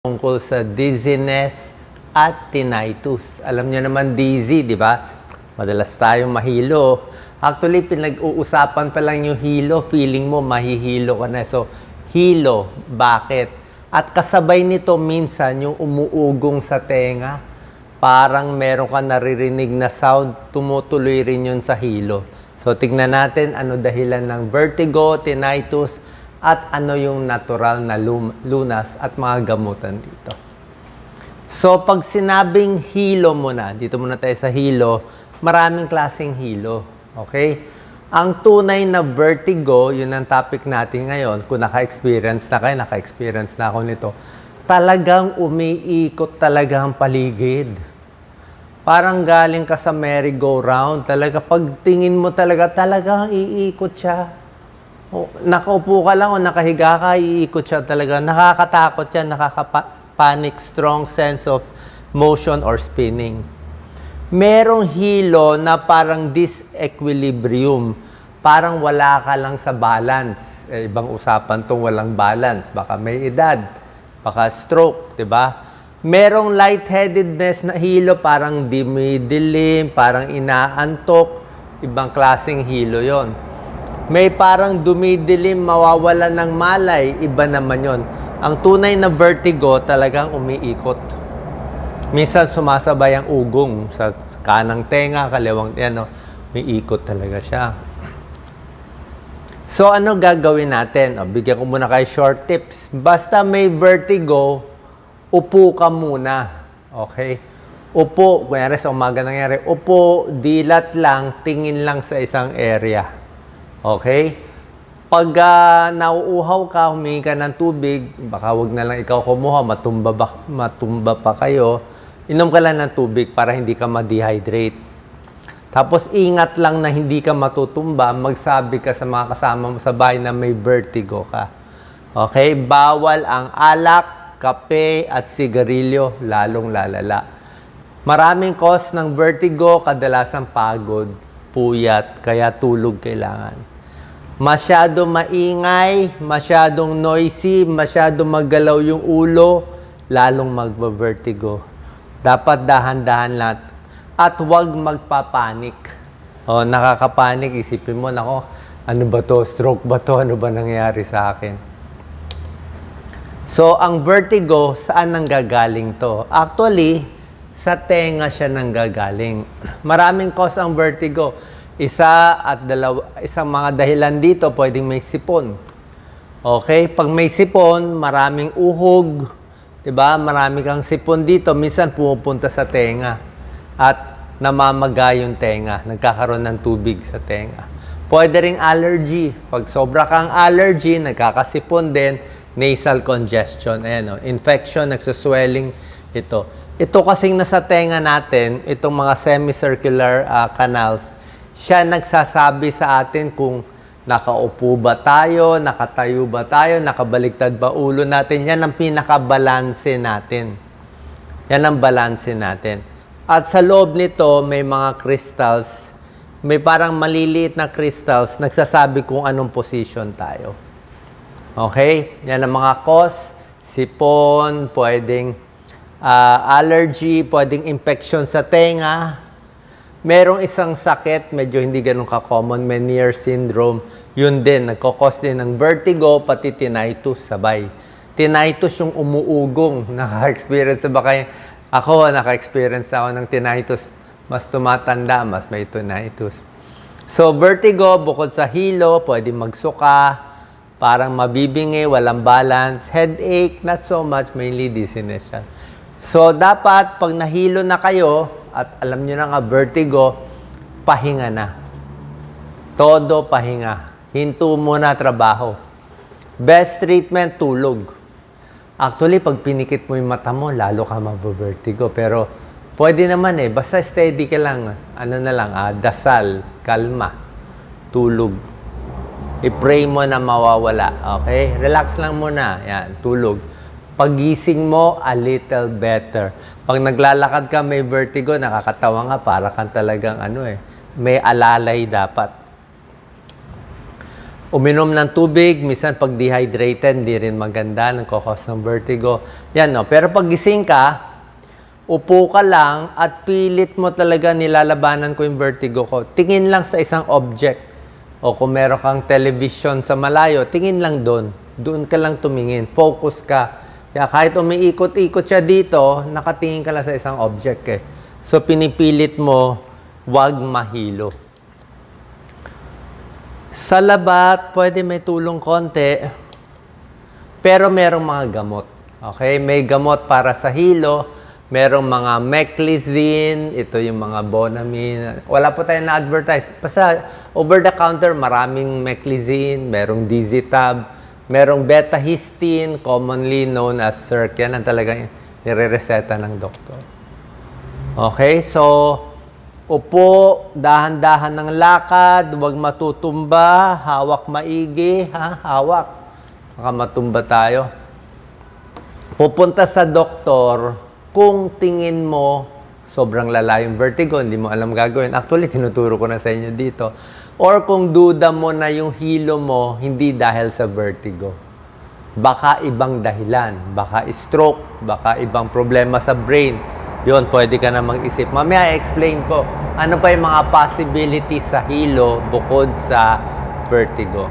tungkol sa dizziness at tinnitus. Alam niyo naman dizzy, di ba? Madalas tayong mahilo. Actually, pinag-uusapan pa lang yung hilo, feeling mo mahihilo ka na. So, hilo, bakit? At kasabay nito minsan yung umuugong sa tenga. Parang meron ka naririnig na sound, tumutuloy rin yun sa hilo. So, tignan natin ano dahilan ng vertigo, tinnitus, at ano yung natural na lunas at mga gamutan dito. So, pag sinabing hilo muna, dito muna tayo sa hilo, maraming klaseng hilo. Okay? Ang tunay na vertigo, yun ang topic natin ngayon. Kung naka-experience na kayo, naka-experience na ako nito, talagang umiikot talaga ang paligid. Parang galing ka sa merry-go-round. Talaga, pag tingin mo talagang iikot siya. O, nakaupo ka lang o nakahiga ka, iikot siya talaga. Nakakatakot yan, nakaka-panic, strong sense of motion or spinning. Merong hilo na parang disequilibrium. Parang wala ka lang sa balance. Ibang usapan tong walang balance. Baka may edad, baka stroke, di ba? Merong lightheadedness na hilo, parang dumidilim, parang inaantok. Ibang klaseng hilo yon. May parang dumidilim, mawawalan ng malay, iba naman yon. Ang tunay na vertigo talagang umiikot. Minsan sumasabay ang ugong sa kanang tenga, kaliwang tenga, umiikot talaga siya. So ano gagawin natin? Bigyan ko muna kayo short tips. Basta may vertigo, upo ka muna. Okay? Upo, kunyari sa umaga nangyari, upo, dilat lang, tingin lang sa isang area. Okay? Pag nauuhaw ka, humingi ka ng tubig, baka wag na lang ikaw kumuha, matumba pa kayo, inom ka lang ng tubig para hindi ka ma-dehydrate. Tapos ingat lang na hindi ka matutumba, magsabi ka sa mga kasama mo sa bahay na may vertigo ka. Okay? Bawal ang alak, kape, at sigarilyo, lalong lalala. Maraming cause ng vertigo, kadalasan pagod, puyat, kaya tulog kailangan. Masyado maingay, masyadong noisy, masyadong maggalaw yung ulo, lalong magba-vertigo. Dapat dahan-dahan lahat. At huwag magpapanik. O, nakakapanik, isipin mo, nako, ano ba to? Stroke ba to? Ano ba nangyayari sa akin? So, ang vertigo, saan nanggagaling to? Actually, sa tenga siya nanggagaling. Maraming cause ang vertigo. Isang mga dahilan dito, pwedeng may sipon. Okay? Pag may sipon, maraming uhog. Diba? Marami kang sipon dito. Minsan pumupunta sa tenga. At namamaga yung tenga. Nagkakaroon ng tubig sa tenga. Pwede ring allergy. Pag sobra kang allergy, nagkakasipon din. Nasal congestion. Ayan, infection, nagsuswelling. Ito kasing nasa tenga natin, itong mga semicircular canals, siya nagsasabi sa atin kung nakaupo ba tayo, nakatayo ba tayo, nakabaligtad ba ulo natin. Yan ang pinakabalanse natin. Yan ang balanse natin. At sa loob nito, may mga crystals, may parang maliliit na crystals, nagsasabi kung anong position tayo. Okay? Yan ang mga cause, sipon, pwedeng allergy, pwedeng infection sa tenga. Merong isang sakit, medyo hindi ganun ka-common, Meniere syndrome. Yun din, nagkakos din ng vertigo, pati tinnitus sabay. Tinnitus yung umuugong. Naka-experience ba kayo? Ako, naka-experience ako ng tinnitus. Mas tumatanda, mas may tinnitus. So, vertigo, bukod sa hilo, pwedeng magsuka, parang mabibingi, walang balance, headache, not so much, mainly dizziness yan. So, dapat, pag nahilo na kayo, at alam nyo na nga, vertigo, pahinga na. Todo pahinga. Hinto muna trabaho. Best treatment, tulog. Actually, pag pinikit mo yung mata mo, lalo ka mag-vertigo. Pero, pwede naman basta steady ka lang. Ano na lang, dasal, kalma, tulog. I-pray mo na mawawala. Okay? Relax lang muna. Yan, tulog. Pagising mo, a little better. Pag naglalakad ka, may vertigo, nakakatawa nga, para kang talagang may alalay dapat. Uminom ng tubig, minsan pag dehydrated, hindi rin maganda, nagkakos ng vertigo. Yan, no? Pero pag gising ka, upo ka lang at pilit mo talaga nilalabanan ko yung vertigo ko. Tingin lang sa isang object. O kung meron kang television sa malayo, tingin lang doon. Doon ka lang tumingin. Focus ka. Kaya kahit umiikot-ikot siya dito, nakatingin ka lang sa isang object eh. So pinipilit mo, wag mahilo. Sa labat, pwede may tulong konti, pero merong mga gamot. Okay? May gamot para sa hilo, merong mga Meclizine, ito yung mga Bonamine. Wala po tayong na-advertise. Basta over-the-counter, maraming Meclizine, merong Dizitab, merong Betahistine, commonly known as Circ. Yan ang talagang nire-reseta ng doktor. Okay? So, upo, dahan-dahan ng lakad, huwag matutumba, hawak maigi, ha? Hawak. Baka matumba tayo. Pupunta sa doktor kung tingin mo sobrang lala yung vertigo, hindi mo alam gagawin. Actually, tinuturo ko na sa inyo dito. Or kung duda mo na yung hilo mo, hindi dahil sa vertigo. Baka ibang dahilan. Baka stroke, baka ibang problema sa brain. Yun, pwede ka na mag-isip. Mamaya i-explain ko ano pa yung mga possibilities sa hilo bukod sa vertigo.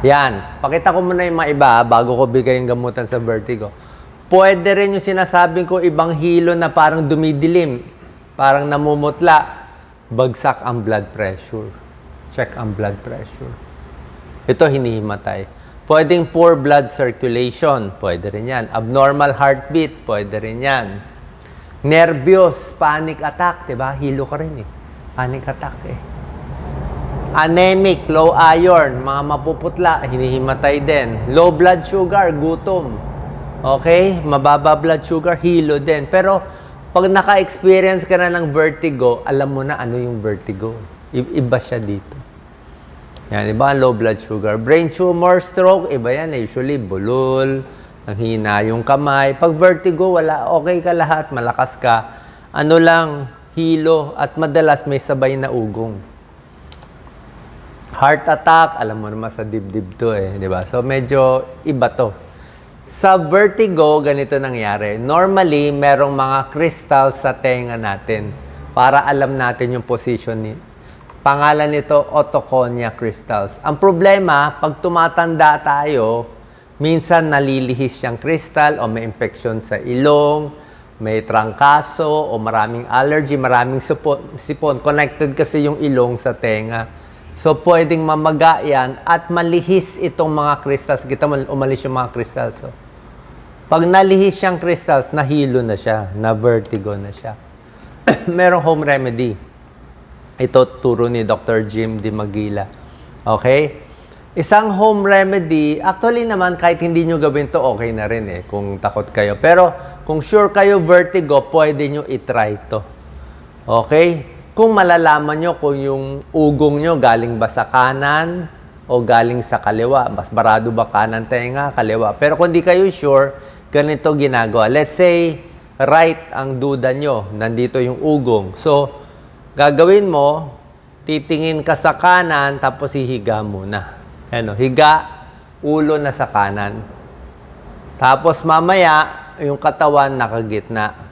Yan. Pakita ko muna yung mga iba bago ko bigay yung gamutan sa vertigo. Pwede rin yung sinasabing ko ibang hilo na parang dumidilim, parang namumutla. Bagsak ang blood pressure. Check ang blood pressure. Ito, hinihimatay. Pwedeng poor blood circulation. Pwede rin yan. Abnormal heartbeat. Pwede rin yan. Nervyos, panic attack, diba? Hilo ka rin eh. Panic attack eh. Anemic, low iron, mga mapuputla, hinihimatay din. Low blood sugar, gutom. Okay? Mababa blood sugar, hilo din. Pero pag naka-experience ka na ng vertigo, alam mo na ano yung vertigo. Iba siya dito. Yan, iba ang low blood sugar. Brain tumor, stroke, iba yan. Usually, bulol, nanghina yung kamay. Pag vertigo, wala, okay ka lahat, malakas ka. Ano lang, hilo, at madalas may sabay na ugong. Heart attack, alam mo naman sa dibdib to eh, di ba? So, medyo iba to. Sa vertigo, ganito nangyari. Normally, merong mga crystal sa tenga natin para alam natin yung position ni. Pangalan nito, otoconia crystals. Ang problema, pag tumatanda tayo, minsan nalilihis siyang crystal o may infection sa ilong, may trangkaso o maraming allergy, maraming sipon. Connected kasi yung ilong sa tenga. So, pwedeng mamaga yan at malihis itong mga crystals. Kita mo, umalis yung mga crystals. So, pag nalihis siyang crystals, nahilo na siya, na vertigo na siya. Merong home remedy. Ito, turo ni Dr. Jim Di Magila. Okay? Isang home remedy, actually naman, kahit hindi nyo gawin to, okay na rin eh, kung takot kayo. Pero, kung sure kayo vertigo, pwede nyo itry to. Okay? Kung malalaman nyo kung yung ugong nyo galing ba sa kanan o galing sa kaliwa. Mas barado ba kanan tenga, kaliwa. Pero kung di kayo sure, ganito ginagawa. Let's say, right ang duda nyo. Nandito yung ugong. So, gagawin mo, titingin ka sa kanan, tapos hihiga muna. Ano, higa, ulo na sa kanan. Tapos mamaya, yung katawan nakagitna.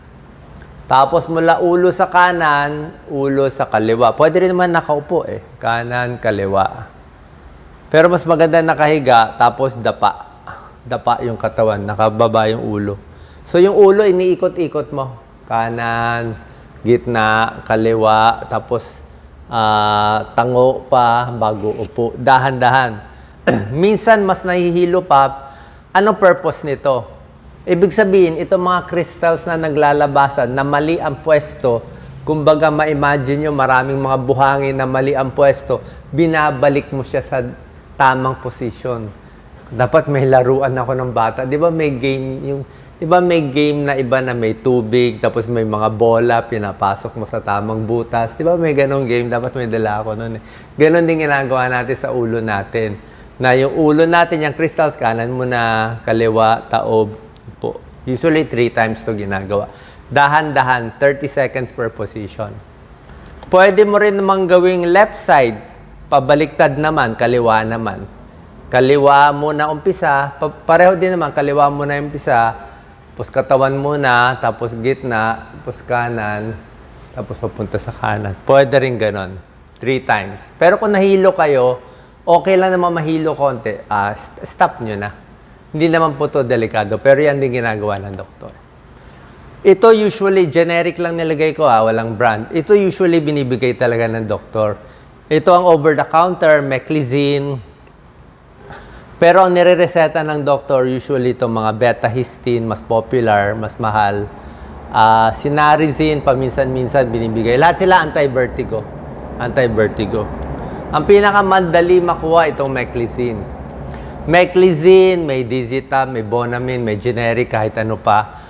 Tapos mula ulo sa kanan, ulo sa kaliwa. Pwede rin naman nakaupo eh. Kanan, kaliwa. Pero mas maganda nakahiga, tapos dapa. Dapa yung katawan, nakababa yung ulo. So yung ulo, iniikot-ikot mo. Kanan, gitna, kaliwa, tapos tango pa bago upo. Dahan-dahan. Minsan mas nahihilo pa. Ano purpose nito? Ibig sabihin, itong mga crystals na naglalabasan, na mali ang pwesto, kumbaga ma-imagine nyo maraming mga buhangin na mali ang pwesto, binabalik mo siya sa tamang posisyon. Dapat may laruan ako ng bata. Di ba may game, may game na iba na may tubig, tapos may mga bola, pinapasok mo sa tamang butas. Di ba may ganong game? Dapat may dala ako noon eh. Ganon din ginagawa natin sa ulo natin. Na yung ulo natin, yung crystals, kanan mo na, kaliwa, taob, po. Usually 3 times to ginagawa. Dahan-dahan, 30 seconds per position. Pwede mo rin namang gawing left side. pabaliktad naman, kaliwa naman. Kaliwa muna umpisa, pareho din naman, kaliwa muna umpisa, tapos katawan muna, tapos gitna, tapos kanan, tapos papunta sa kanan. Pwede rin ganon. 3 times. Pero kung nahilo kayo, okay lang naman mahilo konti, stop nyo na. Hindi naman po to delikado, pero yan din ginagawa ng doktor. Ito usually, generic lang nilagay ko walang brand. Ito usually binibigay talaga ng doktor. Ito ang over-the-counter, Meclizine. Pero ang nire-reseta ng doktor, usually itong mga beta-histine, mas popular, mas mahal. Sinarizine, paminsan-minsan binibigay. Lahat sila anti-vertigo. Anti-vertigo. Ang pinakamadali makuha itong Meclizine. Meclizine, may Dizitab, may Bonamine, may generic, kahit ano pa.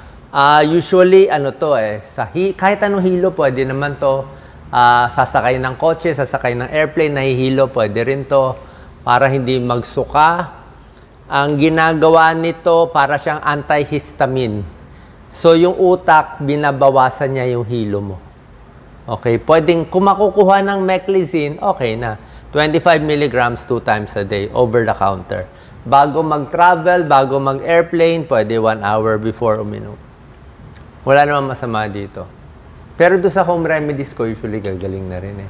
Usually, kahit anong hilo, pwede naman to. Sasakay ng kotse, sasakay ng airplane, nahihilo, pwede rin to. Para hindi magsuka. Ang ginagawa nito, para siyang antihistamine. So, yung utak, binabawasan niya yung hilo mo. Okay, pwedeng, kung makukuha ng Meclizine, okay na. 25 milligrams 2 times a day, over the counter. Bago mag-travel, bago mag-airplane, pwede 1 hour before uminom. Wala naman masama dito. Pero doon sa home remedies ko, usually gagaling na rin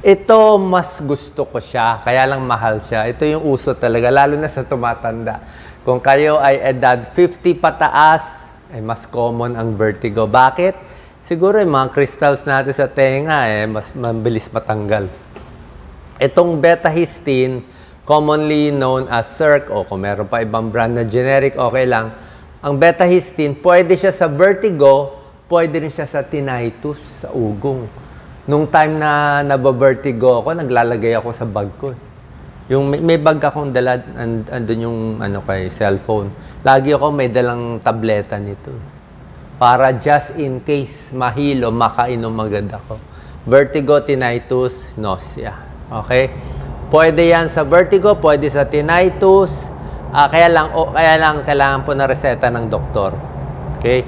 Ito, mas gusto ko siya, kaya lang mahal siya. Ito yung uso talaga, lalo na sa tumatanda. Kung kayo ay edad 50 pataas, mas common ang vertigo. Bakit? Siguro yung mga crystals natin sa tenga, mas mabilis matanggal. Itong beta-histine, commonly known as Circ, o kung meron pa ibang brand na generic, okay lang. Ang beta-histine, pwede siya sa vertigo, pwede rin siya sa tinnitus, sa ugong. Nung time na nabavertigo ako, naglalagay ako sa bag ko. Yung may bag akong dala, andun yung cellphone. Lagi ako may dalang tableta nito. Para just in case mahilo, makainom agad ako. Vertigo, tinnitus, nausea. Okay? Pwede yan sa vertigo, pwede sa tinnitus. Kaya lang kailangan po na reseta ng doktor. Okay?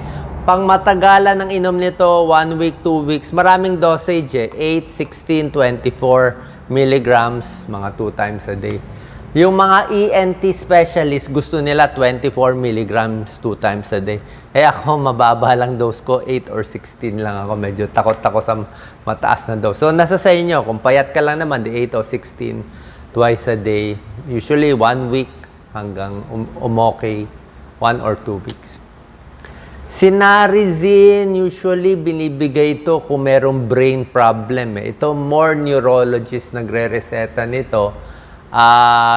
Pang matagalan ng inom nito, 1 week, 2 weeks, maraming dosage 8, 16, 24 milligrams, mga 2 times a day. Yung mga ENT specialist, gusto nila 24 milligrams 2 times a day. Ako, mababa lang dose ko, 8 or 16 lang ako. Medyo takot ako sa mataas na dose. So, nasa sa inyo, kung payat ka lang naman, di 8 or 16 twice a day. Usually, 1 week hanggang umokay, 1 or 2 weeks. Sinarizine, usually binibigay ito kung merong brain problem. Ito, more neurologist nagre-reseta nito,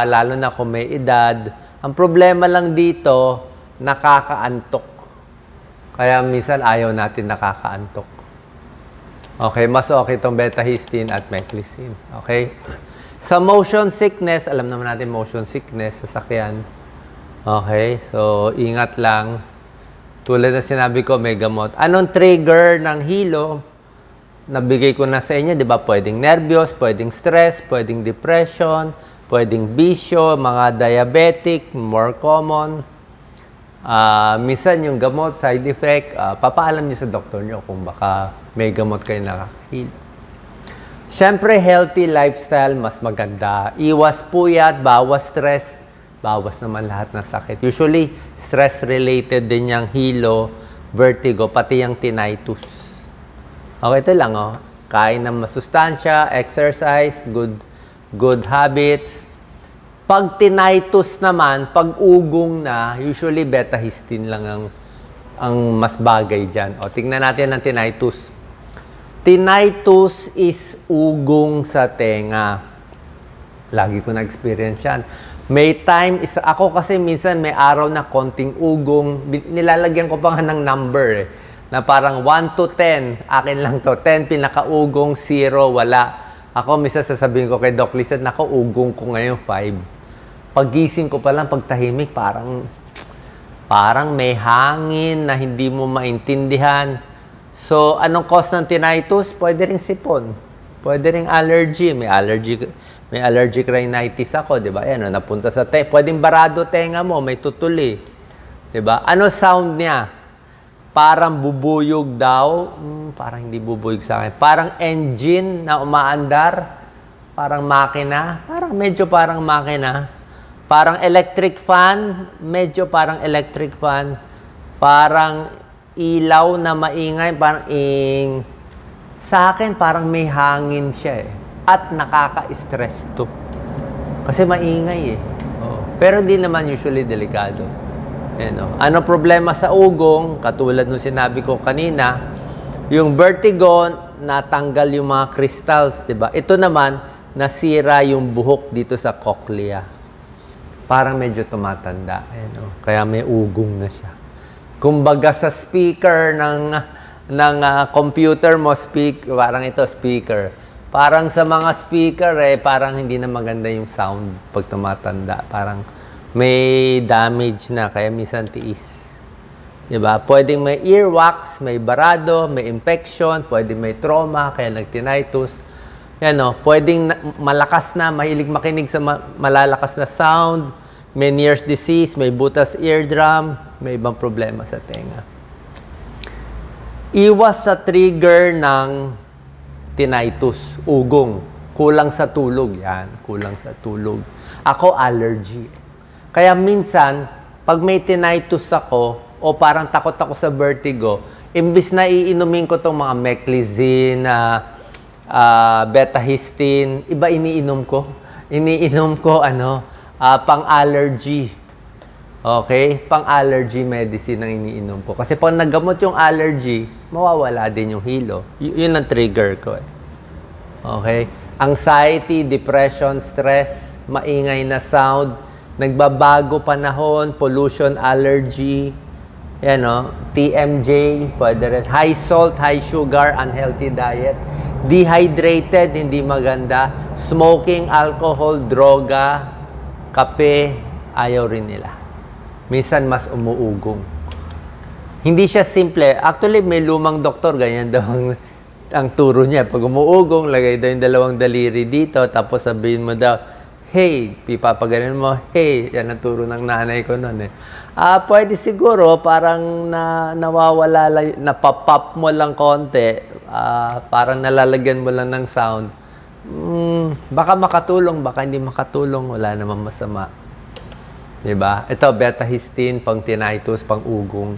lalo na kung may edad. Ang problema lang dito, nakakaantok. Kaya minsan ayaw natin nakakaantok. Okay, mas okay itong beta-histine at Meclizine. Okay? Sa motion sickness, alam naman natin motion sickness, sasakyan. Okay, so ingat lang. Tulad na sinabi ko, may gamot. Anong trigger ng hilo? Nabigay ko na sa inyo, di ba? Pwedeng nervyos, pwedeng stress, pwedeng depression, pwedeng bisyo, mga diabetic, more common. Minsan yung gamot, side effect, papaalam niyo sa doktor niyo kung baka may gamot kayo nakakahilo. Siyempre, healthy lifestyle, mas maganda. Iwas puyat, bawas stress, bawas naman lahat ng sakit. Usually, stress-related din yung hilo, vertigo, pati yung tinnitus. Okay, ito lang, Kain ng masustansya, exercise, good habits. Pag tinnitus naman, pag ugong na, usually beta-histine lang ang mas bagay dyan. Tingnan natin ang tinnitus. Tinnitus is ugong sa tenga. Lagi ko na-experience yan. May time, ako kasi minsan may araw na konting ugong, nilalagyan ko pa nga ng number na parang 1 to 10, akin lang to, 10 pinakaugong, 0, wala. Ako minsan sasabihin ko kay Doc Lizette, nako ugong ko ngayon 5. Pagising ko pa lang, pagtahimik, parang may hangin na hindi mo maintindihan. So, anong cause ng tinnitus? Pwede ring sipon. Pwede ring allergy. May allergic rhinitis ako, di ba? Ayan, napunta sa pwedeng barado tenga mo, may tutuli. Di ba? Ano sound niya? Parang bubuyog daw. Parang hindi bubuyog sa akin. Parang engine na umaandar. Parang makina, parang makina. Parang electric fan, medyo parang electric fan. Parang ilaw na maingay, parang Sa akin, parang may hangin siya eh. At nakaka-stress to. Kasi maingay eh. Oh. Pero hindi naman usually delikado. Ano problema sa ugong? Katulad nung sinabi ko kanina, yung vertigo, natanggal yung mga crystals, di ba? Ito naman, nasira yung buhok dito sa cochlea. Parang medyo tumatanda. Kaya may ugong na siya. Kumbaga sa speaker ng computer mo, parang ito speaker. Parang sa mga speaker parang hindi na maganda yung sound pag tumatanda. Parang may damage na, kaya minsan tiis. Diba? Pwedeng may earwax, may barado, may infection, pwedeng may trauma, kaya nag-tinnitus. Pwedeng malakas na, mahilig makinig sa malalakas na sound, Meniere's disease, may butas eardrum, may ibang problema sa tenga. Iwas sa trigger ng tinnitus, ugong. Kulang sa tulog. Yan, kulang sa tulog. Ako, allergy. Kaya minsan, pag may tinnitus ako, o parang takot ako sa vertigo, imbis na iinumin ko itong mga meclizine, betahistine, iba iniinom ko. Iniinom ko, pang-allergy. Okay? Pang-allergy medicine ang iniinom ko. Kasi pag naggamot yung allergy, mawawala din yung hilo. Yun ang trigger ko eh. Okay? Anxiety, depression, stress, maingay na sound, nagbabago panahon, pollution, allergy, TMJ, pwede rin. High salt, high sugar, unhealthy diet. Dehydrated, hindi maganda. Smoking, alcohol, droga, kape, ayaw rin nila. Minsan mas umuugong. Hindi siya simple. Actually, may lumang doktor, ganyan daw ang turo niya. Pag umuugong, lagay daw yung dalawang daliri dito, tapos sabihin mo daw, hey, pipapaganin mo, hey, yan ang turo ng nanay ko noon eh. Pwede siguro, parang nawawala, napapop mo lang konti, parang nalalagyan mo lang ng sound. Baka makatulong, baka hindi makatulong, wala namang masama. Diba? Ito, betahistine, pang tinnitus, pang ugong.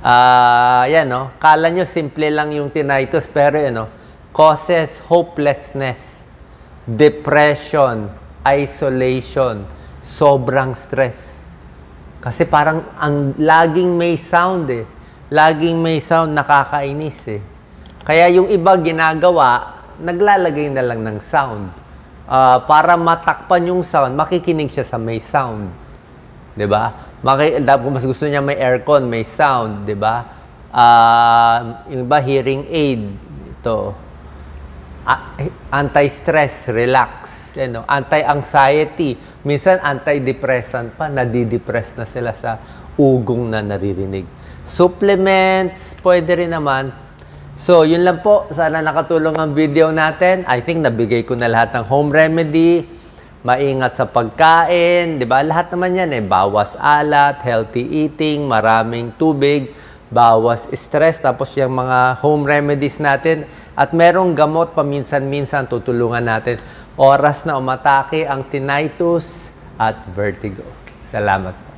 Kala nyo simple lang yung tinnitus, pero causes hopelessness, depression, isolation, sobrang stress. Kasi parang laging may sound eh. Laging may sound, nakakainis eh. Kaya yung iba ginagawa, naglalagay na lang ng sound. Para matakpan yung sound, makikinig siya sa may sound. 'Di ba? Kung mas gusto niya may aircon, may sound, 'di ba? Yung iba hearing aid, ito. Anti-stress, relax, anti-anxiety, minsan antidepressant pa, nadidepress na sila sa ugong na naririnig. Supplements, pwede rin naman. So, yun lang po. Sana nakatulong ang video natin. I think nabigay ko na lahat ng home remedy. Maingat sa pagkain, di ba? Lahat naman yan eh. Bawas alat, healthy eating, maraming tubig, bawas stress, tapos yung mga home remedies natin. At merong gamot paminsan-minsan tutulungan natin. Oras na umatake ang tinnitus at vertigo. Salamat.